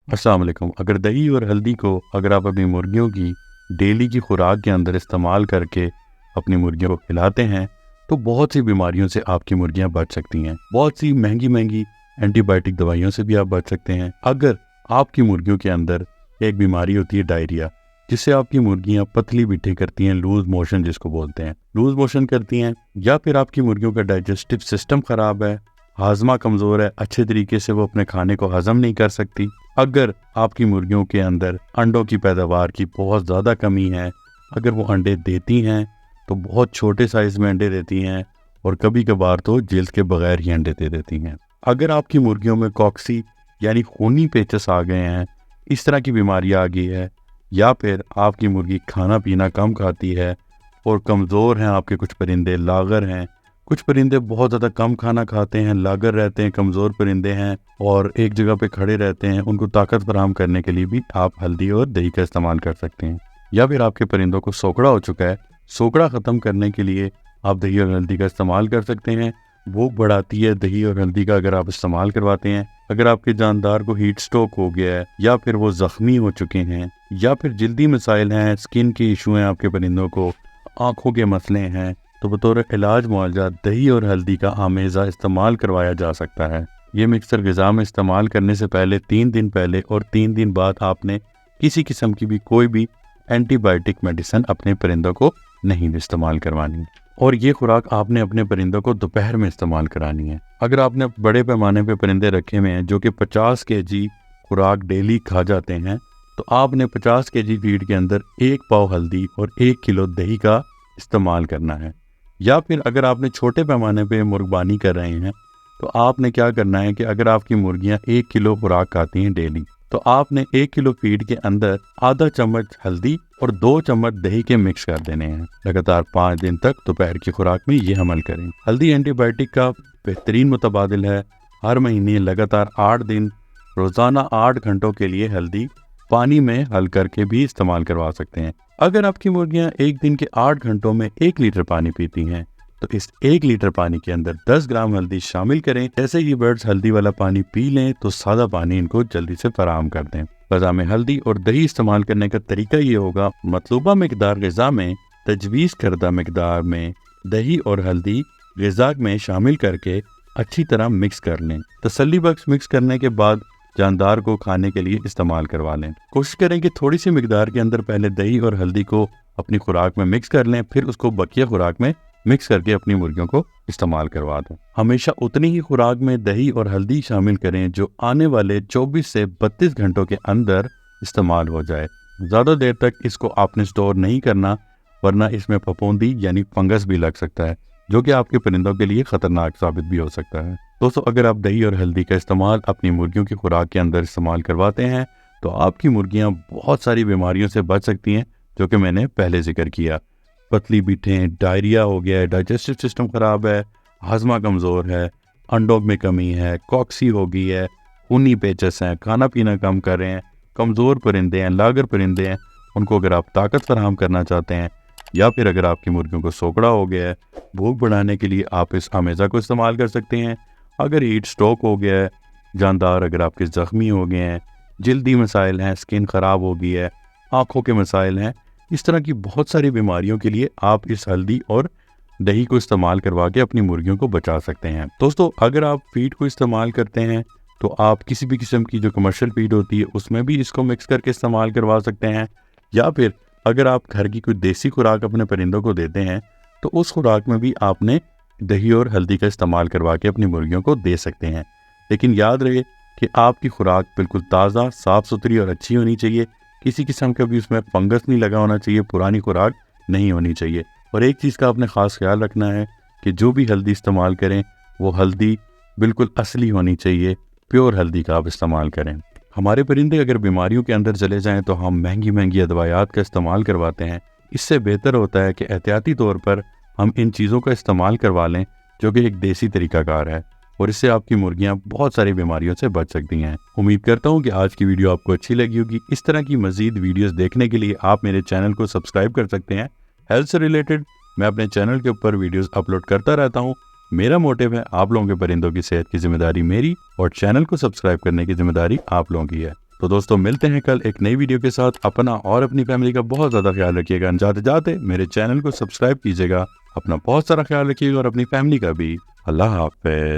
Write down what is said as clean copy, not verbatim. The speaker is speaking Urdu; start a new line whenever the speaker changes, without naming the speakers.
السلام علیکم۔ اگر دہی اور ہلدی کو اگر آپ اپنی مرغیوں کی ڈیلی کی خوراک کے اندر استعمال کر کے اپنی مرغیوں کو کھلاتے ہیں تو بہت سی بیماریوں سے آپ کی مرغیاں بچ سکتی ہیں۔ بہت سی مہنگی مہنگی اینٹی بائیوٹک دوائیوں سے بھی آپ بچ سکتے ہیں۔ اگر آپ کی مرغیوں کے اندر ایک بیماری ہوتی ہے ڈائریا، جس سے آپ کی مرغیاں پتلی بٹھی کرتی ہیں، لوز موشن جس کو بولتے ہیں، لوز موشن کرتی ہیں، یا پھر آپ کی مرغیوں کا ڈائجسٹو سسٹم خراب ہے، ہاضمہ کمزور ہے، اچھے طریقے سے وہ اپنے کھانے کو ہضم نہیں کر سکتی، اگر آپ کی مرغیوں کے اندر انڈوں کی پیداوار کی بہت زیادہ کمی ہے، اگر وہ انڈے دیتی ہیں تو بہت چھوٹے سائز میں انڈے دیتی ہیں اور کبھی کبھار تو جلد کے بغیر ہی انڈے دے دیتی ہیں، اگر آپ کی مرغیوں میں کوکسی یعنی خونی پیچس آ گئے ہیں، اس طرح کی بیماری آ گئی ہے، یا پھر آپ کی مرغی کھانا پینا کم کھاتی ہے اور کمزور ہیں، آپ کے کچھ پرندے لاغر ہیں، کچھ پرندے بہت زیادہ کم کھانا کھاتے ہیں، لاغر رہتے ہیں، کمزور پرندے ہیں اور ایک جگہ پہ کھڑے رہتے ہیں، ان کو طاقت فراہم کرنے کے لیے بھی آپ ہلدی اور دہی کا استعمال کر سکتے ہیں۔ یا پھر آپ کے پرندوں کو سوکڑا ہو چکا ہے، سوکڑا ختم کرنے کے لیے آپ دہی اور ہلدی کا استعمال کر سکتے ہیں۔ بھوک بڑھاتی ہے دہی اور ہلدی کا اگر آپ استعمال کرواتے ہیں۔ اگر آپ کے جاندار کو ہیٹ سٹروک ہو گیا ہے، یا پھر وہ زخمی ہو چکے ہیں، یا پھر جلدی مسائل ہیں، سکن کے ایشو ہیں، آپ کے پرندوں کو آنکھوں کے مسئلے ہیں، تو بطور علاج معالجہ دہی اور ہلدی کا آمیزہ استعمال کروایا جا سکتا ہے۔ یہ مکسر غذا میں استعمال کرنے سے پہلے 3 دن پہلے اور 3 دن بعد آپ نے کسی قسم کی بھی کوئی بھی اینٹی بائیوٹک میڈیسن اپنے پرندوں کو نہیں استعمال کروانی، اور یہ خوراک آپ نے اپنے پرندوں کو دوپہر میں استعمال کرانی ہے۔ اگر آپ نے بڑے پیمانے پہ پرندے رکھے ہوئے ہیں جو کہ 50 kg خوراک ڈیلی کھا جاتے ہیں، تو آپ نے 50 kg فیڈ کے اندر 1 پاؤ ہلدی اور 1 کلو دہی کا استعمال کرنا ہے۔ یا پھر اگر آپ نے چھوٹے پیمانے پہ مرغبانی کر رہے ہیں تو آپ نے کیا کرنا ہے کہ اگر آپ کی مرغیاں 1 کلو خوراک کھاتی ہیں ڈیلی، تو آپ نے 1 کلو فیڈ کے اندر آدھا چمچ ہلدی اور 2 چمچ دہی کے مکس کر دینے ہیں۔ لگاتار 5 دن تک دوپہر کی خوراک میں یہ عمل کریں۔ ہلدی اینٹی بائیوٹک کا بہترین متبادل ہے۔ ہر مہینے لگاتار 8 دن روزانہ 8 گھنٹوں کے لیے ہلدی پانی میں حل کر کے بھی استعمال کروا سکتے ہیں۔ اگر آپ کی مرغیاں ایک دن کے 8 گھنٹوں میں 1 لیٹر پانی پیتی ہیں تو اس 1 لیٹر پانی کے اندر 10 گرام ہلدی شامل کریں۔ جیسے ہی برڈز ہلدی والا پانی پی لیں تو سادہ پانی ان کو جلدی سے فراہم کر دیں۔ غذا میں ہلدی اور دہی استعمال کرنے کا طریقہ یہ ہوگا: مطلوبہ مقدار غذا میں تجویز کردہ مقدار میں دہی اور ہلدی غذا میں شامل کر کے اچھی طرح مکس کر لیں۔ تسلی بخش مکس کرنے کے بعد جاندار کو کھانے کے لیے استعمال کروا لیں۔ کوشش کریں کہ تھوڑی سی مقدار کے اندر پہلے دہی اور ہلدی کو اپنی خوراک میں مکس کر لیں، پھر اس کو بقیہ خوراک میں مکس کر کے اپنی مرغیوں کو استعمال کروا دیں۔ ہمیشہ اتنی ہی خوراک میں دہی اور ہلدی شامل کریں جو آنے والے 24 سے 32 گھنٹوں کے اندر استعمال ہو جائے۔ زیادہ دیر تک اس کو آپ نے سٹور نہیں کرنا، ورنہ اس میں پھپھوندی یعنی فنگس بھی لگ سکتا ہے، جو کہ آپ کے پرندوں کے لیے خطرناک ثابت بھی ہو سکتا ہے۔ دوستو، اگر آپ دہی اور ہلدی کا استعمال اپنی مرغیوں کی خوراک کے اندر استعمال کرواتے ہیں تو آپ کی مرغیاں بہت ساری بیماریوں سے بچ سکتی ہیں، جو کہ میں نے پہلے ذکر کیا۔ پتلی بٹھیں، ڈائریا ہو گیا ہے، ڈائجسٹو سسٹم خراب ہے، ہاضمہ کمزور ہے، انڈوں میں کمی ہے، کوکسی ہو گئی ہے، خونی پیچس ہیں، کھانا پینا کم کر رہے ہیں، کمزور پرندے ہیں، لاغر پرندے ہیں، ان کو اگر آپ طاقت فراہم کرنا چاہتے ہیں، یا پھر اگر آپ کی مرغیوں کو سوکڑا ہو گیا ہے، بھوک بڑھانے کے لیے آپ اس آمیزہ کو استعمال کر سکتے ہیں۔ اگر ہیٹ سٹروک ہو گیا ہے، جاندار اگر آپ کے زخمی ہو گئے ہیں، جلدی مسائل ہیں، سکن خراب ہو گئی ہے، آنکھوں کے مسائل ہیں، اس طرح کی بہت ساری بیماریوں کے لیے آپ اس ہلدی اور دہی کو استعمال کروا کے اپنی مرغیوں کو بچا سکتے ہیں۔ دوستو، اگر آپ فیڈ کو استعمال کرتے ہیں تو آپ کسی بھی قسم کی جو کمرشل فیڈ ہوتی ہے اس میں بھی اس کو مکس کر کے استعمال کروا سکتے ہیں، یا پھر اگر آپ گھر کی کوئی دیسی خوراک اپنے پرندوں کو دیتے ہیں تو اس خوراک میں بھی آپ نے دہی اور ہلدی کا استعمال کروا کے اپنی مرغیوں کو دے سکتے ہیں۔ لیکن یاد رہے کہ آپ کی خوراک بالکل تازہ، صاف ستھری اور اچھی ہونی چاہیے۔ کسی قسم کا بھی اس میں فنگس نہیں لگا ہونا چاہیے، پرانی خوراک نہیں ہونی چاہیے۔ اور ایک چیز کا آپ نے خاص خیال رکھنا ہے کہ جو بھی ہلدی استعمال کریں وہ ہلدی بالکل اصلی ہونی چاہیے، پیور ہلدی کا آپ استعمال کریں۔ ہمارے پرندے اگر بیماریوں کے اندر چلے جائیں تو ہم مہنگی مہنگی ادویات کا استعمال کرواتے ہیں۔ اس سے بہتر ہوتا ہے کہ احتیاطی طور پر ہم ان چیزوں کا استعمال کروا لیں جو کہ ایک دیسی طریقہ کار ہے، اور اس سے آپ کی مرغیاں بہت ساری بیماریوں سے بچ سکتی ہیں۔ امید کرتا ہوں کہ آج کی ویڈیو آپ کو اچھی لگی ہوگی۔ اس طرح کی مزید ویڈیوز دیکھنے کے لیے آپ میرے چینل کو سبسکرائب کر سکتے ہیں۔ ہیلتھ سے ریلیٹڈ میں اپنے چینل کے اوپر ویڈیوز اپلوڈ کرتا رہتا ہوں۔ میرا موٹیو ہے آپ لوگوں کے پرندوں کی صحت کی ذمہ داری میری، اور چینل کو سبسکرائب کرنے کی ذمہ داری آپ لوگوں کی ہے۔ تو دوستوں ملتے ہیں کل ایک نئی ویڈیو کے ساتھ. اپنا اور اپنی فیملی کا بہت زیادہ خیال رکھیے گا. جاتے جاتے میرے چینل کو سبسکرائب کیجیے گا. اپنا بہت سارا خیال رکھیے گا اور اپنی فیملی کا بھی. اللہ حافظ.